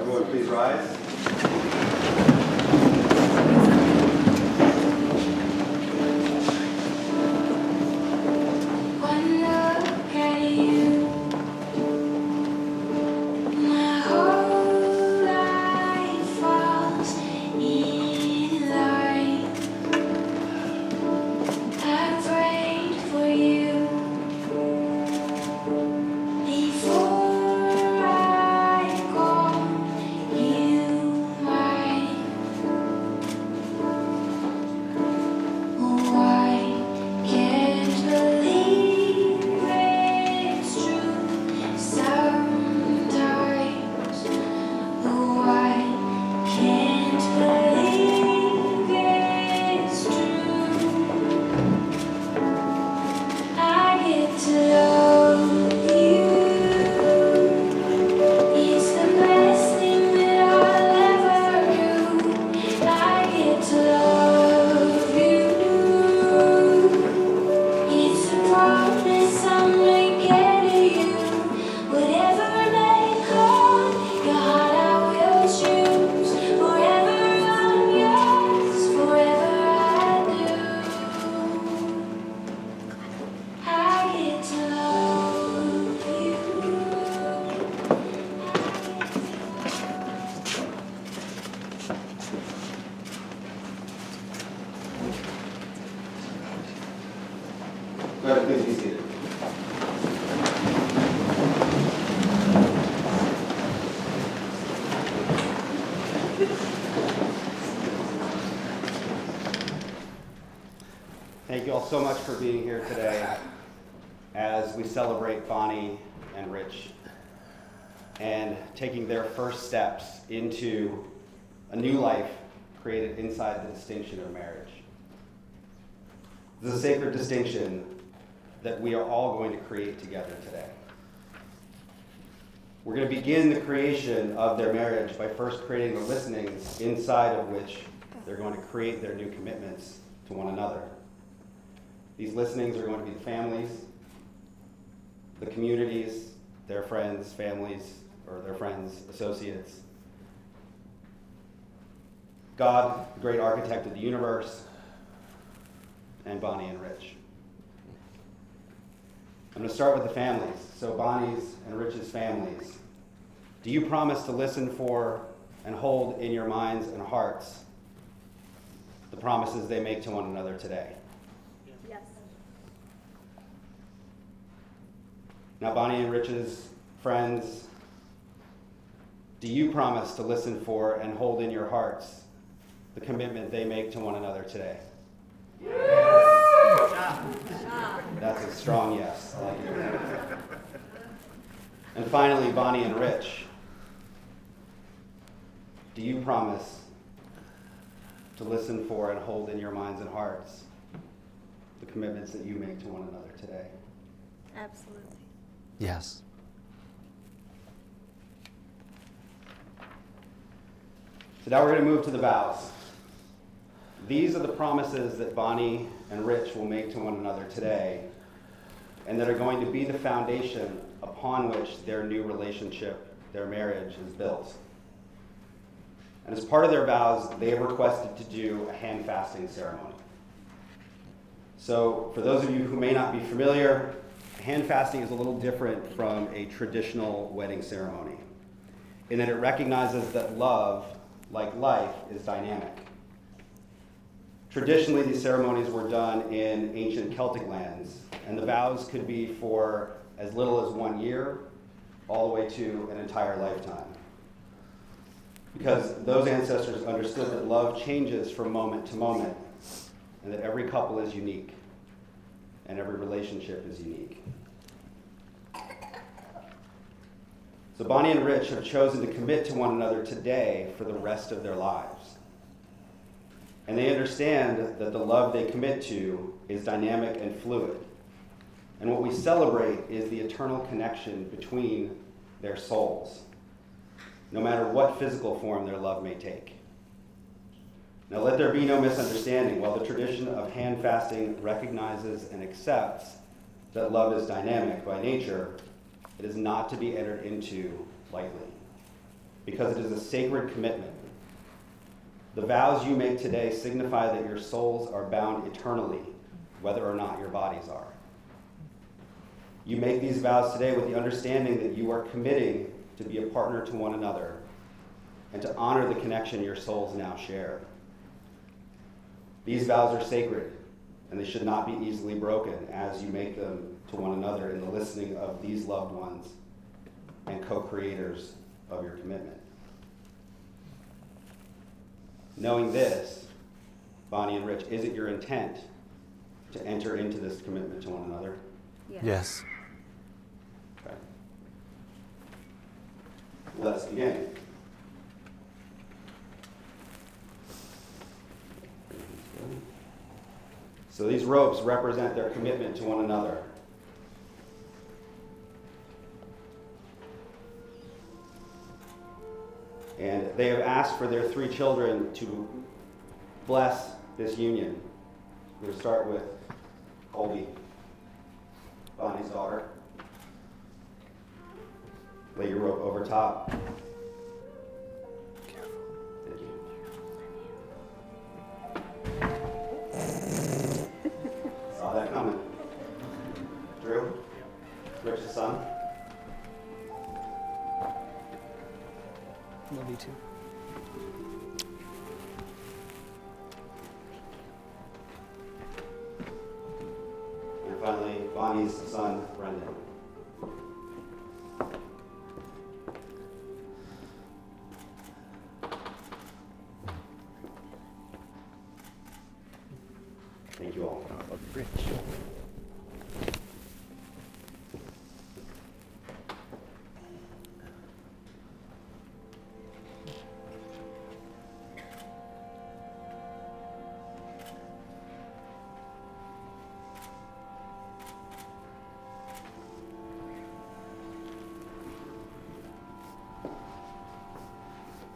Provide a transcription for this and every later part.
Everyone please rise. One look at you, my whole life falls in line. I prayed for you before I called you mine. Oh, I can't believe it's true sometimes. Oh, I can't believe it's true. I get to love you. It's the best thing that I'll ever do. I get to love you. It's a promise I'll make to you. Whatever may come, your heart I will choose. Forever I'm yours, forever I do. I get to love you. Go ahead, please be seated. Thank you all so much for being here today as we celebrate Bonnie and Rich and taking their first steps into a new life created inside the distinction of marriage. This is a sacred distinction that we are all going to create together today. We're going to begin the creation of their marriage by first creating the listenings inside of which they're going to create their new commitments to one another. These listenings are going to be the families, the communities, their friends, families, or their friends, associates. God, the great architect of the universe, and Bonnie and Rich. I'm going to start with the families. So Bonnie's and Rich's families. Do you promise to listen for and hold in your minds and hearts the promises they make to one another today? Yes. Now, Bonnie and Rich's friends, do you promise to listen for and hold in your hearts the commitment they make to one another today? That's a strong yes. I like it. And finally, Bonnie and Rich, do you promise to listen for and hold in your minds and hearts the commitments that you make to one another today? Absolutely. Yes. So now we're going to move to the vows. These are the promises that Bonnie and Rich will make to one another today, and that are going to be the foundation upon which their new relationship, their marriage, is built. And as part of their vows, they have requested to do a hand fasting ceremony. So for those of you who may not be familiar, hand fasting is a little different from a traditional wedding ceremony, in that it recognizes that love, like life, is dynamic. Traditionally, these ceremonies were done in ancient Celtic lands, and the vows could be for as little as 1 year, all the way to an entire lifetime. Because those ancestors understood that love changes from moment to moment, and that every couple is unique, and every relationship is unique. So Bonnie and Rich have chosen to commit to one another today for the rest of their lives. And they understand that the love they commit to is dynamic and fluid. And what we celebrate is the eternal connection between their souls, no matter what physical form their love may take. Now let there be no misunderstanding. While the tradition of hand fasting recognizes and accepts that love is dynamic by nature, it is not to be entered into lightly. because it is a sacred commitment. The vows you make today signify that your souls are bound eternally, whether or not your bodies are. You make these vows today with the understanding that you are committing to be a partner to one another and to honor the connection your souls now share. These vows are sacred, and they should not be easily broken as you make them to one another in the listening of these loved ones and co-creators of your commitment. Knowing this, Bonnie and Rich, is it your intent to enter into this commitment to one another? Yes. Okay. Let's begin. So these ropes represent their commitment to one another. And they have asked for their 3 children to bless this union. We're going to start with Colby, Bonnie's daughter. Lay your rope over top. Thank you. Saw that coming. Drew, Rich's son. Love you too. And finally, Bonnie's son, Brendan. Thank you all. Rich.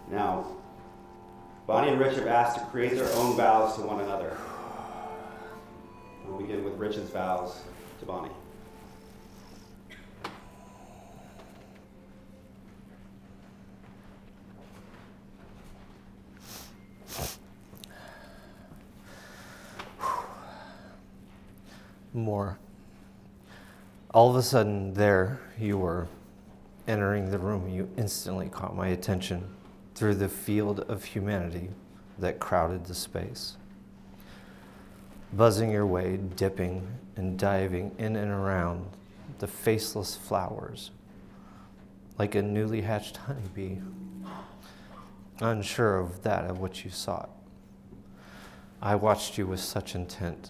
Now, Bonnie and Rich have asked to create their own vows to one another. We'll begin with Rich's vows to Bonnie. More. All of a sudden, there you were, entering the room. You instantly caught my attention through the field of humanity that crowded the space. Buzzing your way, dipping and diving in and around the faceless flowers, like a newly hatched honeybee, unsure of that of what you sought. I watched you with such intent,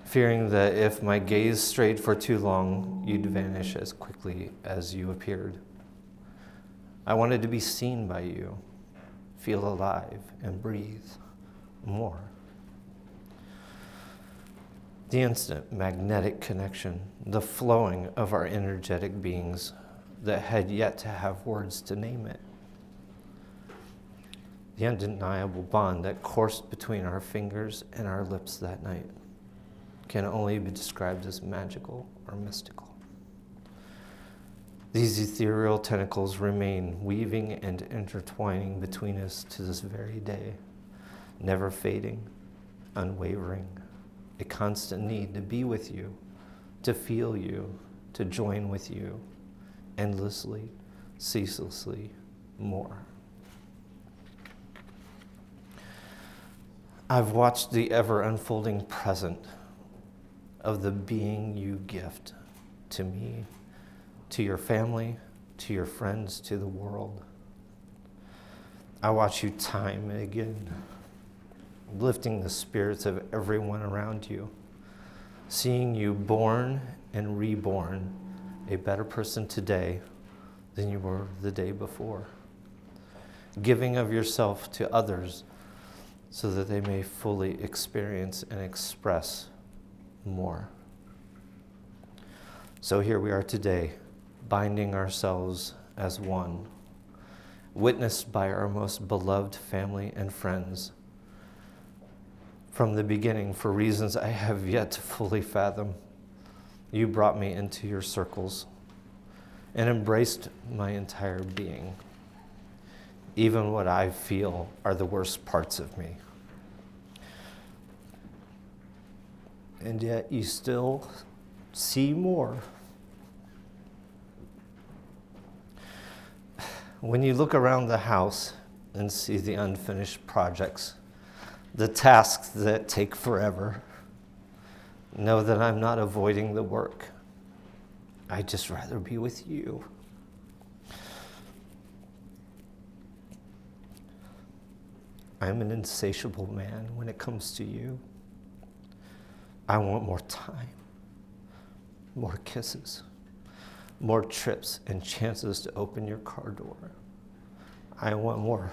fearing that if my gaze strayed for too long, you'd vanish as quickly as you appeared. I wanted to be seen by you, feel alive, and breathe more. The instant magnetic connection, the flowing of our energetic beings that had yet to have words to name it. The undeniable bond that coursed between our fingers and our lips that night can only be described as magical or mystical. These ethereal tentacles remain weaving and intertwining between us to this very day, never fading, unwavering, a constant need to be with you, to feel you, to join with you, endlessly, ceaselessly, more. I've watched the ever unfolding present of the being you gift to me, to your family, to your friends, to the world. I watch you time and again, lifting the spirits of everyone around you, seeing you born and reborn, a better person today than you were the day before, giving of yourself to others so that they may fully experience and express more. So here we are today, binding ourselves as one, witnessed by our most beloved family and friends. From the beginning, for reasons I have yet to fully fathom, you brought me into your circles and embraced my entire being, even what I feel are the worst parts of me. And yet you still see more. When you look around the house and see the unfinished projects, the tasks that take forever, know that I'm not avoiding the work. I'd just rather be with you. I'm an insatiable man when it comes to you. I want more time, more kisses, more trips and chances to open your car door. I want more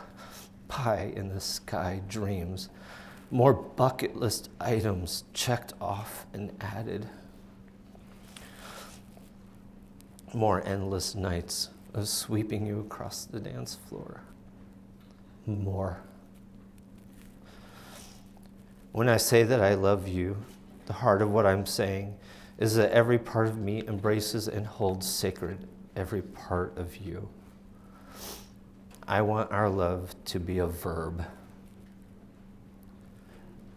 pie in the sky dreams, more bucket list items checked off and added, more endless nights of sweeping you across the dance floor. More. When I say that I love you, the heart of what I'm saying is that every part of me embraces and holds sacred every part of you. I want our love to be a verb.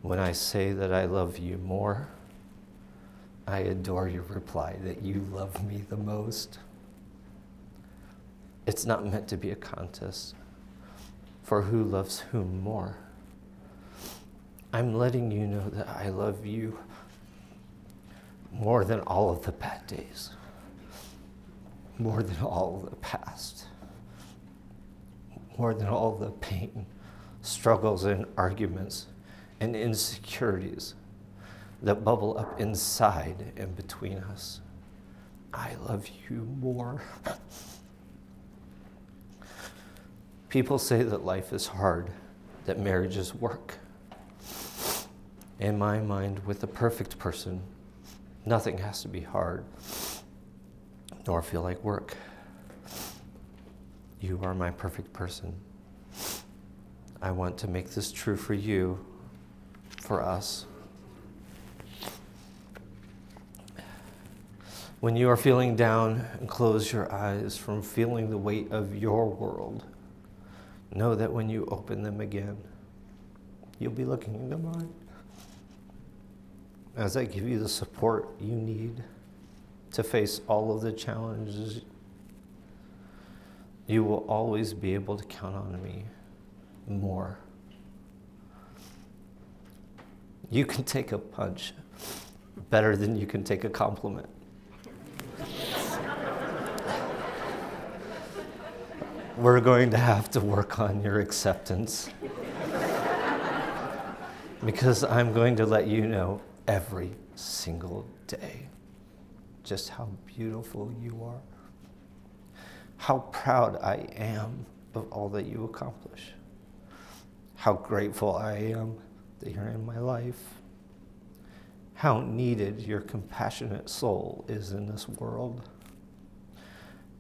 When I say that I love you more, I adore your reply that you love me the most. It's not meant to be a contest for who loves whom more. I'm letting you know that I love you more than all of the bad days, more than all of the past, more than all the pain, struggles, and arguments and insecurities that bubble up inside and between us. I love you more. People say that life is hard, that marriage is work. In my mind, with the perfect person, nothing has to be hard, nor feel like work. You are my perfect person. I want to make this true for you, for us. When you are feeling down and close your eyes from feeling the weight of your world, know that when you open them again, you'll be looking into mine. As I give you the support you need to face all of the challenges, you will always be able to count on me more. You can take a punch better than you can take a compliment. We're going to have to work on your acceptance because I'm going to let you know every single day just how beautiful you are, how proud I am of all that you accomplish, how grateful I am that you're in my life, how needed your compassionate soul is in this world,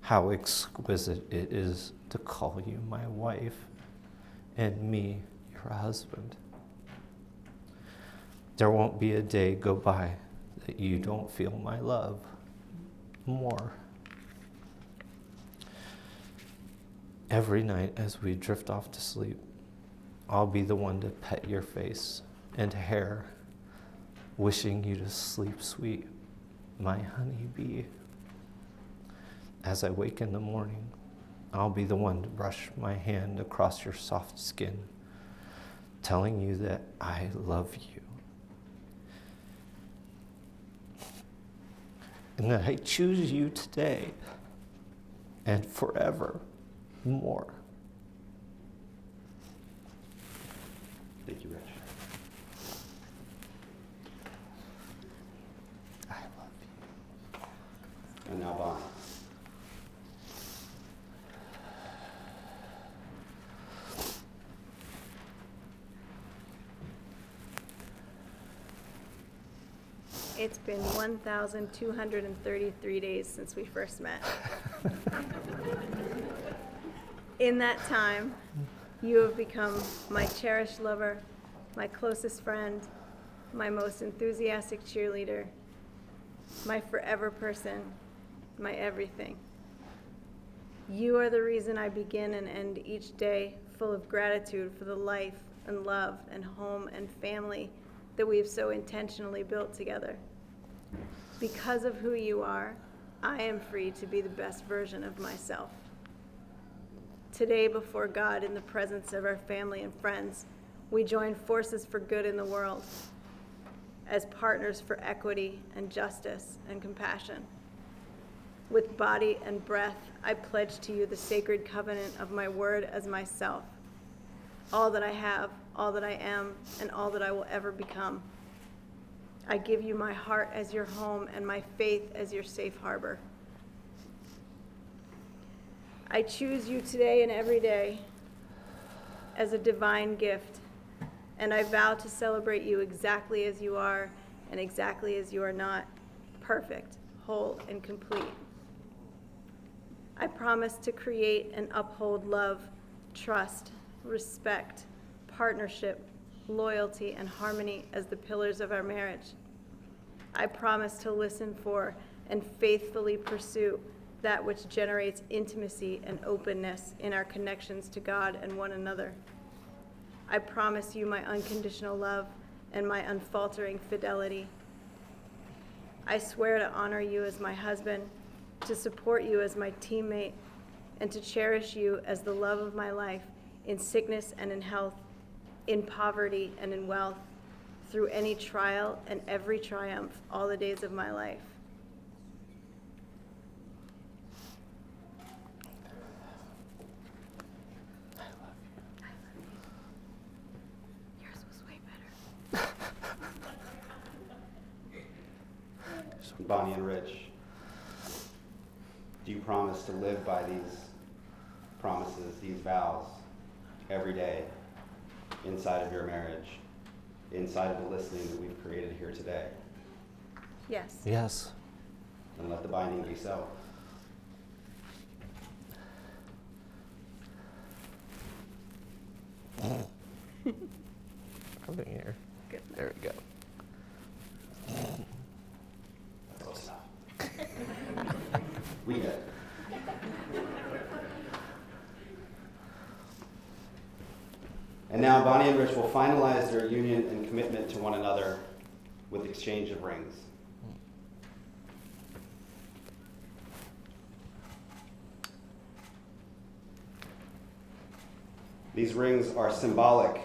how exquisite it is to call you my wife and me your husband. There won't be a day go by that you don't feel my love more. Every night as we drift off to sleep, I'll be the one to pet your face and hair, wishing you to sleep sweet, my honeybee. As I wake in the morning, I'll be the one to brush my hand across your soft skin, telling you that I love you. And that I choose you today and forever more. Thank you, Rich. I love you. And now Bonnie. It's been 1,233 days since we first met. In that time, you have become my cherished lover, my closest friend, my most enthusiastic cheerleader, my forever person, my everything. You are the reason I begin and end each day full of gratitude for the life and love and home and family that we have so intentionally built together. Because of who you are, I am free to be the best version of myself. Today, before God, in the presence of our family and friends, we join forces for good in the world as partners for equity and justice and compassion. With body and breath, I pledge to you the sacred covenant of my word as myself, all that I have, all that I am, and all that I will ever become. I give you my heart as your home and my faith as your safe harbor. I choose you today and every day as a divine gift, and I vow to celebrate you exactly as you are and exactly as you are not, perfect, whole, and complete. I promise to create and uphold love, trust, respect, partnership, loyalty, and harmony as the pillars of our marriage. I promise to listen for and faithfully pursue that which generates intimacy and openness in our connections to God and one another. I promise you my unconditional love and my unfaltering fidelity. I swear to honor you as my husband, to support you as my teammate, and to cherish you as the love of my life in sickness and in health, in poverty and in wealth, through any trial and every triumph all the days of my life. Yours was way better. Bonnie and Rich, do you promise to live by these promises, these vows, every day inside of your marriage, inside of the listening that we've created here today? Yes. Yes. And let the binding be so. Coming here. Good. There we go. Close enough. We get it. And now Bonnie and Rich will finalize their union and commitment to one another with exchange of rings. These rings are symbolic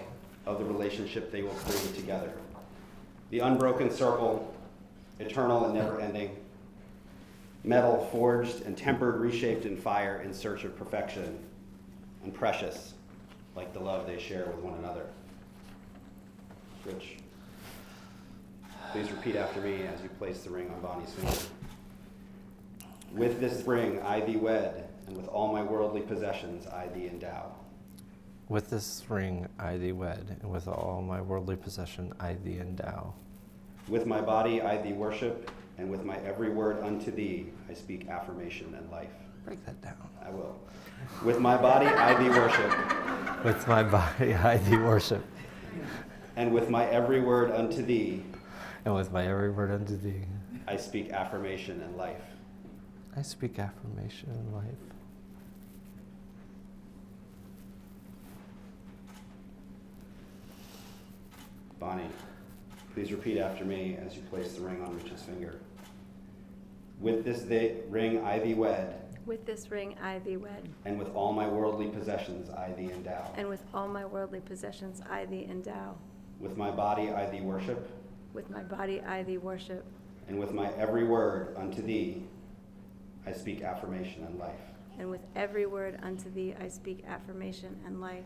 of the relationship they will create together. The unbroken circle, eternal and never-ending, metal forged and tempered, reshaped in fire in search of perfection, and precious, like the love they share with one another. Rich, please repeat after me as you place the ring on Bonnie's finger. With this ring I thee wed, and with all my worldly possessions I thee endow. With this ring I thee wed, and with all my worldly possession I thee endow. With my body I thee worship, and with my every word unto thee I speak affirmation and life. Break that down. I will. With my body I thee worship, With my body I thee worship, and with my every word unto thee and with my every word unto thee I speak affirmation and life. I speak affirmation and life. Bonnie, please repeat after me as you place the ring on Rich's finger. With this ring I thee wed, With this ring I thee wed, and with all my worldly possessions I thee endow. and with all my worldly possessions I thee endow. With my body I thee worship, With my body I thee worship, and with my every word unto thee I speak affirmation and life. and with every word unto thee I speak affirmation and life.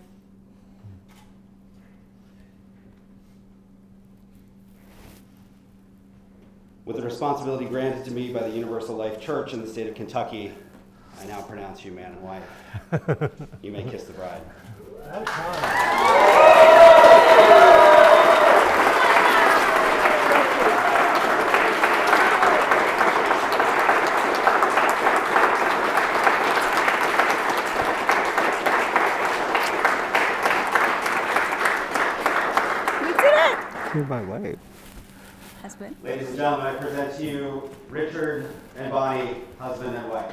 With the responsibility granted to me by the Universal Life Church in the state of Kentucky, I now pronounce you man and wife. You may kiss the bride. We did it! You're my wife. Husband. Ladies and gentlemen, I present to you Richard and Bonnie, husband and wife.